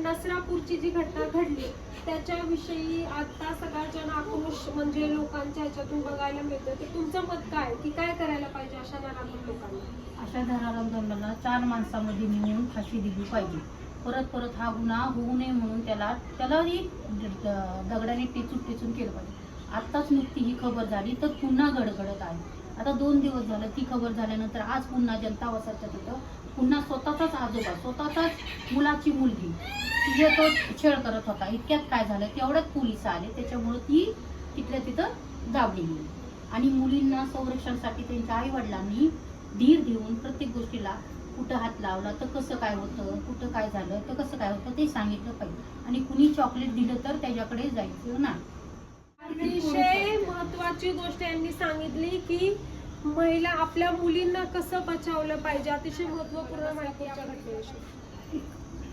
नसरापूरची जी घटना घडली त्याच्याविषयी आता सगळा जन आक्रोश म्हणजे लोकांच्या ह्याच्यातून बघायला मिळतं, तर तुमचं मत काय की काय करायला पाहिजे अशा नराधम लोकांना? अशा नराधमांना 4 माणसामध्ये नेऊन फाशी दिली पाहिजे. परत परत हा गुन्हा होऊ नये म्हणून त्यालाही दगडाने टेचून केलं पाहिजे. आत्ताच नुकती ही खबर झाली तर पुन्हा गडगडत आहे. आता 2 दिवस झालं ती खबर झाल्यानंतर आज पुन्हा जनता वसाहतच्या तिथं पुन्हा स्वतःचाच आजोबा, स्वतःचाच मुलाची मुलगी तिथे तो छळ करत होता. इतक्यात काय झालं, तेवढ्यात पोलीस आले, त्याच्यामुळं ती तिथल्या तिथं दाबली गेली. आणि मुलींना संरक्षणासाठी त्यांच्या आई वडिलांनी धीर देऊन प्रत्येक गोष्टीला कुठं हात लावला तर कसं काय होतं, कुठं काय झालं तर कसं काय होतं ते सांगितलं पाहिजे. आणि कुणी चॉकलेट दिलं तर त्याच्याकडे जायचं नाही. अतिशय महत्वाची गोष्ट यांनी सांगितली की महिला आपल्या मुलींना कसं बचावलं पाहिजे. अतिशय महत्वपूर्ण माहिती.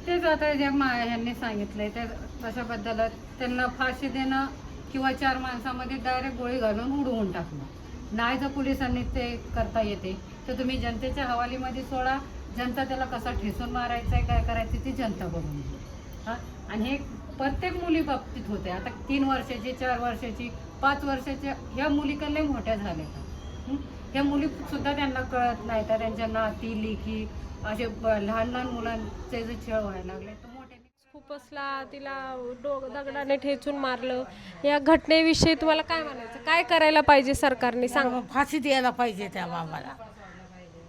तेच आता जे ह्यांनी सांगितलंय त्या तशाबद्दल त्यांना फाशी देणं किंवा 4 माणसामध्ये डायरेक्ट गोळी घालून उडवून टाकणं. नाही जर पोलिसांनी ते करता येते तर तुम्ही जनतेच्या हवालीमध्ये सोडा. जनता त्याला कसा ठेसून मारायचा आहे, काय करायचं ती जनता बघून घे. हां, आणि हे प्रत्येक मुली बाबतीत होते. आता 3 वर्षाची, 4 वर्षाची, 5 वर्षाच्या ह्या मुलीकडले मोठ्या झाल्या का? ह्या मुलीसुद्धा त्यांना कळत नाही तर त्यांच्या नाती लेकी असे लहान लहान मुलांचे जे छळ व्हायला लागले तर मोठ्याने खूपसला तिला दगडाने ठेचून मारलं. या घटनेविषयी तुम्हाला काय म्हणायचं, काय करायला पाहिजे सरकारने सांगा? फाशी द्यायला पाहिजे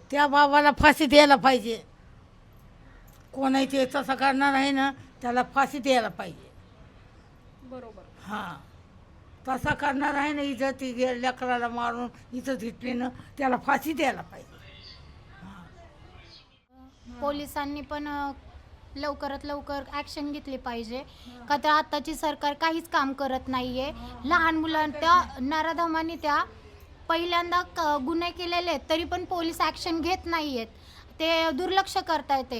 त्या बाबाला फाशी द्यायला पाहिजे. कोणाची तसं करणार आहे ना त्याला फाशी द्यायला पाहिजे. बरोबर. हां, तसा करणार आहे ना इज्जत लेकराला मारून इज्जत घेतली ना त्याला फाशी द्यायला पाहिजे. पोलिसांनी पण लवकरात लवकर ॲक्शन घेतली पाहिजे. का तर आताची सरकार काहीच काम करत नाही आहे. लहान मुलांना त्या नराधमांनी त्या पहिल्यांदा गुन्हे केलेले आहेत तरी पण पोलीस ॲक्शन घेत नाही आहेत. ते दुर्लक्ष करतायत.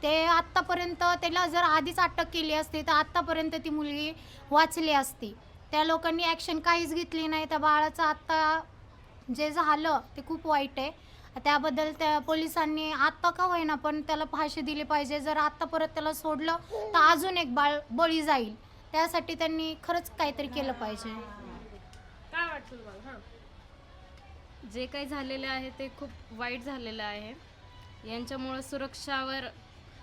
ते आत्तापर्यंत त्याला जर आधीच अटक केली असती तर आत्तापर्यंत ती मुलगी वाचली असती. त्या लोकांनी ॲक्शन काहीच घेतली नाही. त्या बाळाचं आत्ता जे झालं ते खूप वाईट आहे. त्याबद्दल त्या पोलिसांनी आत्ता का होईना पण त्याला फाशी दिली पाहिजे. जर आत्ता परत त्याला सोडलं तर अजून एक बाळ बळी जाईल. त्यासाठी त्यांनी खरंच काहीतरी केलं पाहिजे. काय वाटतं तुम्हाला? जे काही झालेलं आहे ते खूप वाईट झालेलं आहे. यांच्यामुळं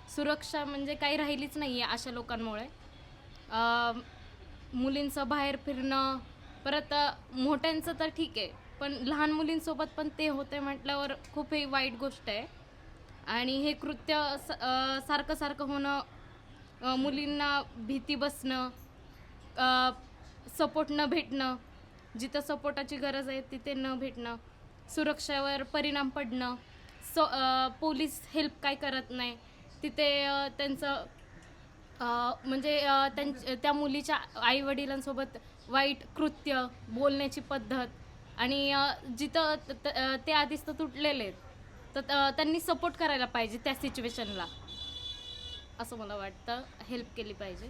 सुरक्षा म्हणजे काही राहिलीच नाही आहे अशा लोकांमुळे. मुलींचं बाहेर फिरणं, परत मोठ्यांचं तर ठीक आहे पण लहान मुलींसोबत पण ते होते म्हटल्यावर खूप ही वाईट गोष्ट आहे. आणि हे कृत्य सारखं होणं, मुलींना भीती बसणं, सपोर्ट न भेटणं, जिथं सपोर्टाची गरज आहे तिथे न भेटणं, सुरक्षेवर परिणाम पडणं, पोलीस हेल्प काय करत नाही तिथे त्यांचं म्हणजे त्या मुलीच्या आईवडिलांसोबत वाईट कृत्य, बोलण्याची पद्धत आणि जिथं ते आधीच तर तुटलेले आहेत तर त्यांनी सपोर्ट करायला पाहिजे त्या सिच्युएशनला असं मला वाटतं. हेल्प केली पाहिजे.